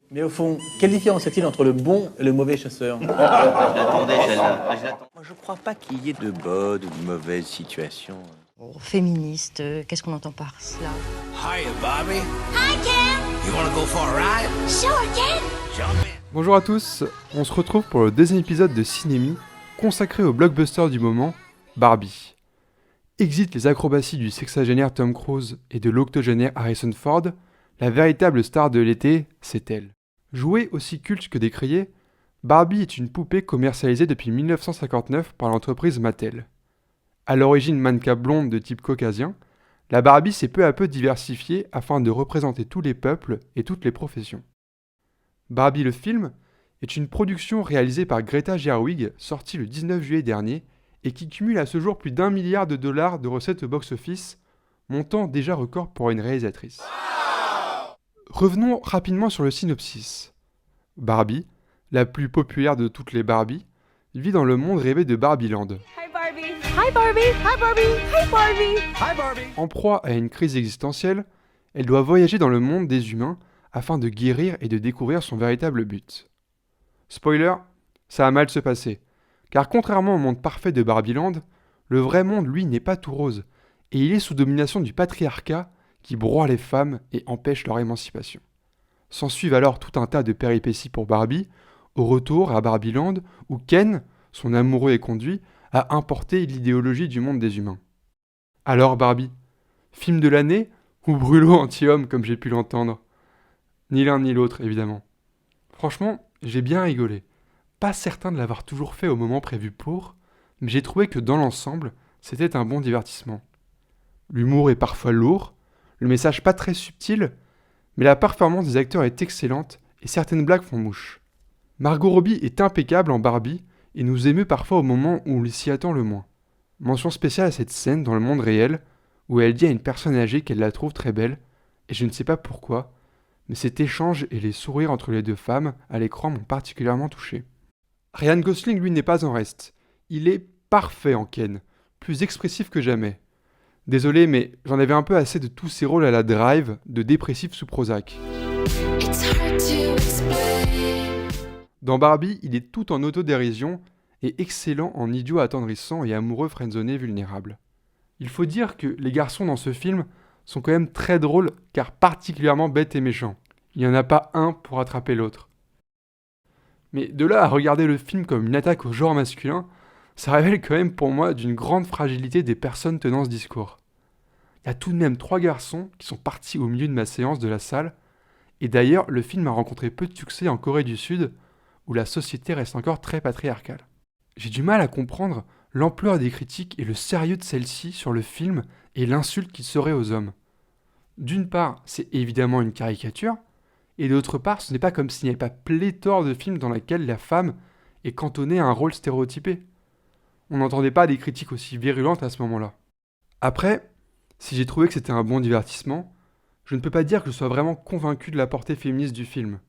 Mais au fond, quelle différence y a-t-il entre le bon et le mauvais chasseur? Je l'attendais, celle-là. Je l'attends. Moi, je crois pas qu'il y ait de bonnes ou de mauvaises situations. Oh, féministe, qu'est-ce qu'on entend par cela? Hiya, Bobby. Hi, Ken. You wanna go for a ride? Sure, Ken. Jump in. Bonjour à tous, on se retrouve pour le deuxième épisode de Cinémi, consacré au blockbuster du moment, Barbie. Exit les acrobaties du sexagénaire Tom Cruise et de l'octogénaire Harrison Ford, la véritable star de l'été, c'est elle. Jouée aussi culte que décriée, Barbie est une poupée commercialisée depuis 1959 par l'entreprise Mattel. À l'origine mannequin blonde de type caucasien, la Barbie s'est peu à peu diversifiée afin de représenter tous les peuples et toutes les professions. Barbie le film est une production réalisée par Greta Gerwig, sortie le 19 juillet dernier, et qui cumule à ce jour plus d'1 milliard de dollars de recettes au box-office, montant déjà record pour une réalisatrice. Revenons rapidement sur le synopsis. Barbie, la plus populaire de toutes les Barbies, vit dans le monde rêvé de Barbieland. Hi, Barbie. Hi, Barbie. Hi, Barbie. Hi, Barbie. Hi, Barbie. En proie à une crise existentielle, elle doit voyager dans le monde des humains afin de guérir et de découvrir son véritable but. Spoiler, ça va mal se passer, car contrairement au monde parfait de Barbieland, le vrai monde, lui, n'est pas tout rose, et il est sous domination du patriarcat qui broie les femmes et empêche leur émancipation. S'ensuivent alors tout un tas de péripéties pour Barbie, au retour à Barbieland, où Ken, son amoureux et conduit, a importé l'idéologie du monde des humains. Alors Barbie, film de l'année ou brûlot anti-homme comme j'ai pu l'entendre? Ni l'un ni l'autre, évidemment. Franchement, j'ai bien rigolé. Pas certain de l'avoir toujours fait au moment prévu pour, mais j'ai trouvé que dans l'ensemble, c'était un bon divertissement. L'humour est parfois lourd, le message pas très subtil, mais la performance des acteurs est excellente et certaines blagues font mouche. Margot Robbie est impeccable en Barbie et nous émeut parfois au moment où on s'y attend le moins. Mention spéciale à cette scène dans le monde réel où elle dit à une personne âgée qu'elle la trouve très belle, et je ne sais pas pourquoi, mais cet échange et les sourires entre les deux femmes à l'écran m'ont particulièrement touché. Ryan Gosling, lui, n'est pas en reste. Il est parfait en Ken, plus expressif que jamais. Désolé, mais j'en avais un peu assez de tous ces rôles à la Drive, de dépressif sous Prozac. Dans Barbie, il est tout en autodérision et excellent en idiot attendrissant et amoureux friendzoné vulnérable. Il faut dire que les garçons dans ce film sont quand même très drôles car particulièrement bêtes et méchants. Il n'y en a pas un pour attraper l'autre. Mais de là à regarder le film comme une attaque au genre masculin, ça révèle quand même pour moi d'une grande fragilité des personnes tenant ce discours. Il y a tout de même 3 garçons qui sont partis au milieu de ma séance de la salle, et d'ailleurs le film a rencontré peu de succès en Corée du Sud, où la société reste encore très patriarcale. J'ai du mal à comprendre l'ampleur des critiques et le sérieux de celles-ci sur le film et l'insulte qu'il serait aux hommes. D'une part, c'est évidemment une caricature, et d'autre part, ce n'est pas comme s'il n'y avait pas pléthore de films dans lesquels la femme est cantonnée à un rôle stéréotypé. On n'entendait pas des critiques aussi virulentes à ce moment-là. Après, si j'ai trouvé que c'était un bon divertissement, je ne peux pas dire que je sois vraiment convaincu de la portée féministe du film.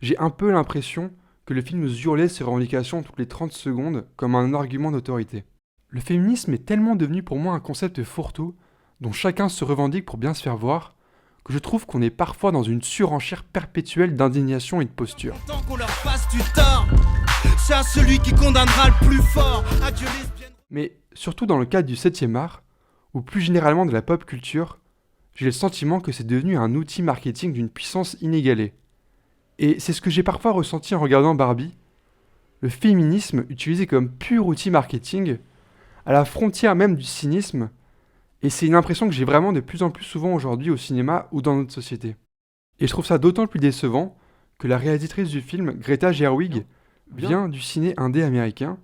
J'ai un peu l'impression que le film nous hurlait ses revendications toutes les 30 secondes comme un argument d'autorité. Le féminisme est tellement devenu pour moi un concept fourre-tout, dont chacun se revendique pour bien se faire voir, que je trouve qu'on est parfois dans une surenchère perpétuelle d'indignation et de posture. Tant qu'on leur fasse du tort, c'est à celui qui condamnera le plus fort. Adieu lesbienne. Mais surtout dans le cadre du 7e art, ou plus généralement de la pop culture, j'ai le sentiment que c'est devenu un outil marketing d'une puissance inégalée. Et c'est ce que j'ai parfois ressenti en regardant Barbie, le féminisme utilisé comme pur outil marketing, à la frontière même du cynisme, et c'est une impression que j'ai vraiment de plus en plus souvent aujourd'hui au cinéma ou dans notre société. Et je trouve ça d'autant plus décevant que la réalisatrice du film, Greta Gerwig, vient du ciné indé américain,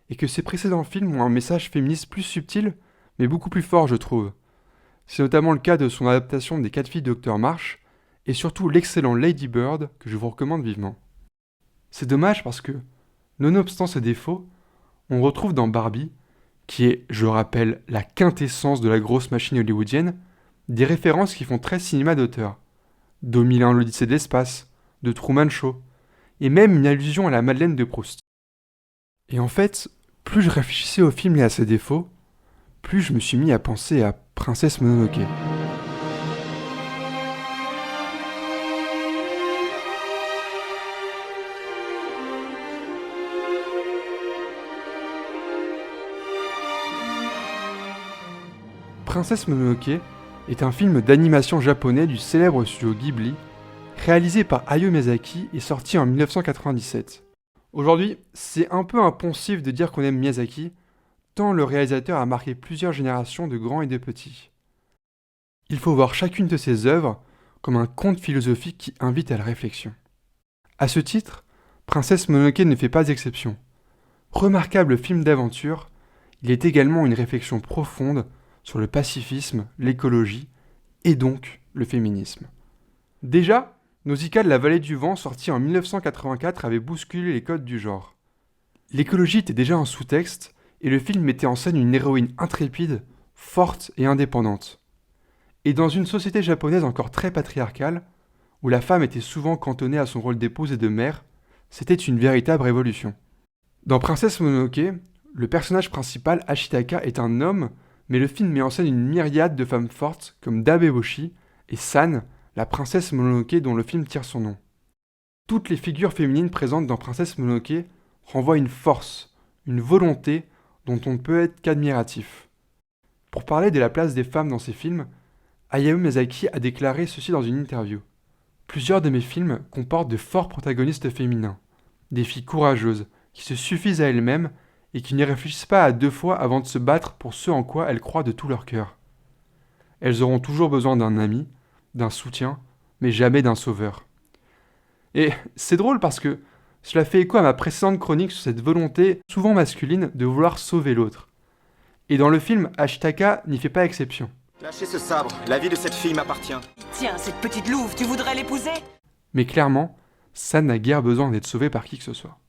et que ses précédents films ont un message féministe plus subtil, mais beaucoup plus fort, je trouve. C'est notamment le cas de son adaptation des 4 filles de Dr. Marsh, et surtout l'excellent Lady Bird, que je vous recommande vivement. C'est dommage parce que, nonobstant ses défauts, on retrouve dans Barbie, qui est, je rappelle, la quintessence de la grosse machine hollywoodienne, des références qui font très cinéma d'auteur. 2001 l'Odyssée de l'espace, de Truman Show, et même une allusion à la Madeleine de Proust. Et en fait, plus je réfléchissais au film et à ses défauts, plus je me suis mis à penser à Princesse Mononoke. Princesse Mononoke est un film d'animation japonais du célèbre studio Ghibli, réalisé par Hayao Miyazaki et sorti en 1997. Aujourd'hui, c'est un peu impensif de dire qu'on aime Miyazaki, tant le réalisateur a marqué plusieurs générations de grands et de petits. Il faut voir chacune de ses œuvres comme un conte philosophique qui invite à la réflexion. À ce titre, Princesse Mononoke ne fait pas exception. Remarquable film d'aventure, il est également une réflexion profonde sur le pacifisme, l'écologie et donc le féminisme. Déjà, Nausicaa de la vallée du vent, sorti en 1984, avait bousculé les codes du genre. L'écologie était déjà un sous-texte et le film mettait en scène une héroïne intrépide, forte et indépendante. Et dans une société japonaise encore très patriarcale, où la femme était souvent cantonnée à son rôle d'épouse et de mère, c'était une véritable révolution. Dans Princesse Mononoke, le personnage principal, Ashitaka, est un homme, mais le film met en scène une myriade de femmes fortes comme Dabeboshi et San, la princesse Mononoke dont le film tire son nom. Toutes les figures féminines présentes dans Princesse Mononoke renvoient une force, une volonté dont on ne peut être qu'admiratif. Pour parler de la place des femmes dans ces films, Hayao Miyazaki a déclaré ceci dans une interview. Plusieurs de mes films comportent de forts protagonistes féminins, des filles courageuses, qui se suffisent à elles-mêmes et qui n'y réfléchissent pas à deux fois avant de se battre pour ce en quoi elles croient de tout leur cœur. Elles auront toujours besoin d'un ami, d'un soutien, mais jamais d'un sauveur. Et c'est drôle parce que cela fait écho à ma précédente chronique sur cette volonté, souvent masculine, de vouloir sauver l'autre. Et dans le film, Ashitaka n'y fait pas exception. Lâchez ce sabre, la vie de cette fille m'appartient. Tiens, cette petite louve, tu voudrais l'épouser ? Mais clairement, San n'a guère besoin d'être sauvé par qui que ce soit.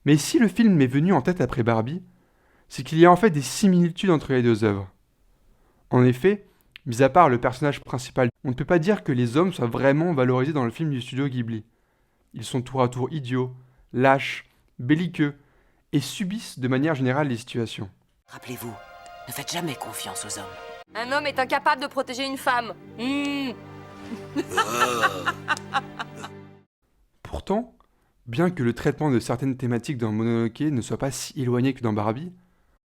Mais si le film m'est venu en tête après Barbie, c'est qu'il y a en fait des similitudes entre les deux œuvres. En effet, mis à part le personnage principal, on ne peut pas dire que les hommes soient vraiment valorisés dans le film du studio Ghibli. Ils sont tour à tour idiots, lâches, belliqueux, et subissent de manière générale les situations. Rappelez-vous, ne faites jamais confiance aux hommes. Un homme est incapable de protéger une femme. Pourtant, bien que le traitement de certaines thématiques dans Mononoke ne soit pas si éloigné que dans Barbie,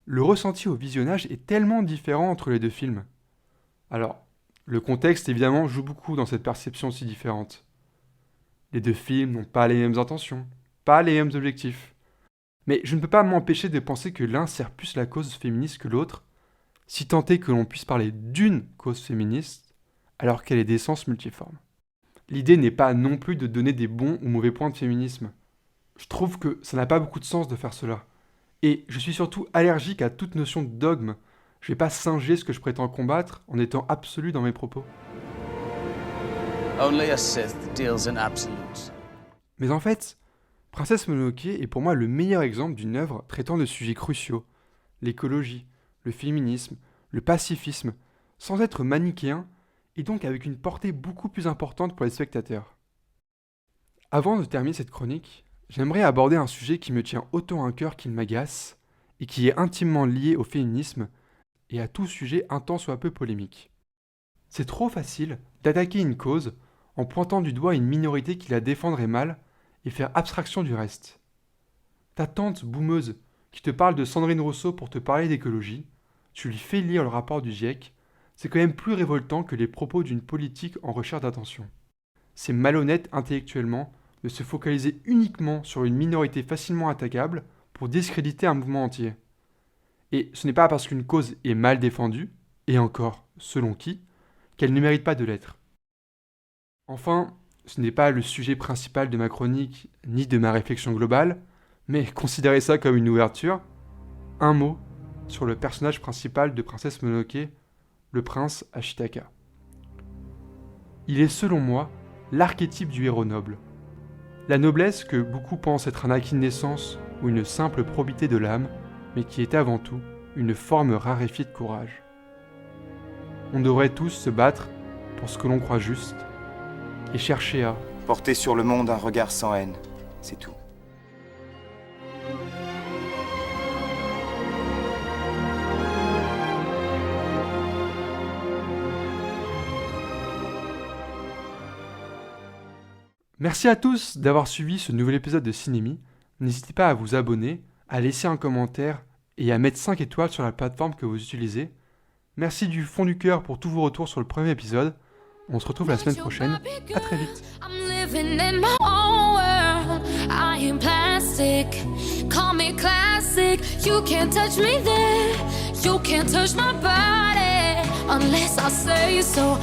le ressenti au visionnage est tellement différent entre les deux films. Alors, le contexte évidemment joue beaucoup dans cette perception si différente. Les deux films n'ont pas les mêmes intentions, pas les mêmes objectifs. Mais je ne peux pas m'empêcher de penser que l'un sert plus la cause féministe que l'autre, si tant est que l'on puisse parler d'une cause féministe, alors qu'elle est d'essence multiforme. L'idée n'est pas non plus de donner des bons ou mauvais points de féminisme. Je trouve que ça n'a pas beaucoup de sens de faire cela. Et je suis surtout allergique à toute notion de dogme. Je vais pas singer ce que je prétends combattre en étant absolu dans mes propos. Only a Sith deals in absolutes. Mais en fait, Princesse Mononoke est pour moi le meilleur exemple d'une œuvre traitant de sujets cruciaux, l'écologie, le féminisme, le pacifisme, sans être manichéen et donc avec une portée beaucoup plus importante pour les spectateurs. Avant de terminer cette chronique, j'aimerais aborder un sujet qui me tient autant à cœur qu'il m'agace et qui est intimement lié au féminisme et à tout sujet un tant soit peu polémique. C'est trop facile d'attaquer une cause en pointant du doigt une minorité qui la défendrait mal et faire abstraction du reste. Ta tante boumeuse qui te parle de Sandrine Rousseau pour te parler d'écologie, tu lui fais lire le rapport du GIEC, c'est quand même plus révoltant que les propos d'une politique en recherche d'attention. C'est malhonnête intellectuellement de se focaliser uniquement sur une minorité facilement attaquable pour discréditer un mouvement entier. Et ce n'est pas parce qu'une cause est mal défendue, et encore, selon qui, qu'elle ne mérite pas de l'être. Enfin, ce n'est pas le sujet principal de ma chronique, ni de ma réflexion globale, mais considérez ça comme une ouverture. Un mot sur le personnage principal de Princesse Mononoke, le prince Ashitaka. Il est selon moi l'archétype du héros noble. La noblesse que beaucoup pensent être un acquis de naissance ou une simple probité de l'âme, mais qui est avant tout une forme raréfiée de courage. On devrait tous se battre pour ce que l'on croit juste et chercher à Porter sur le monde un regard sans haine, c'est tout. Merci à tous d'avoir suivi ce nouvel épisode de Cinémi. N'hésitez pas à vous abonner, à laisser un commentaire et à mettre 5 étoiles sur la plateforme que vous utilisez. Merci du fond du cœur pour tous vos retours sur le premier épisode. On se retrouve la semaine prochaine. À très vite. I'm living in my own world. I am plastic. Call me classic. You can't touch me there. You can't touch my body unless I say so.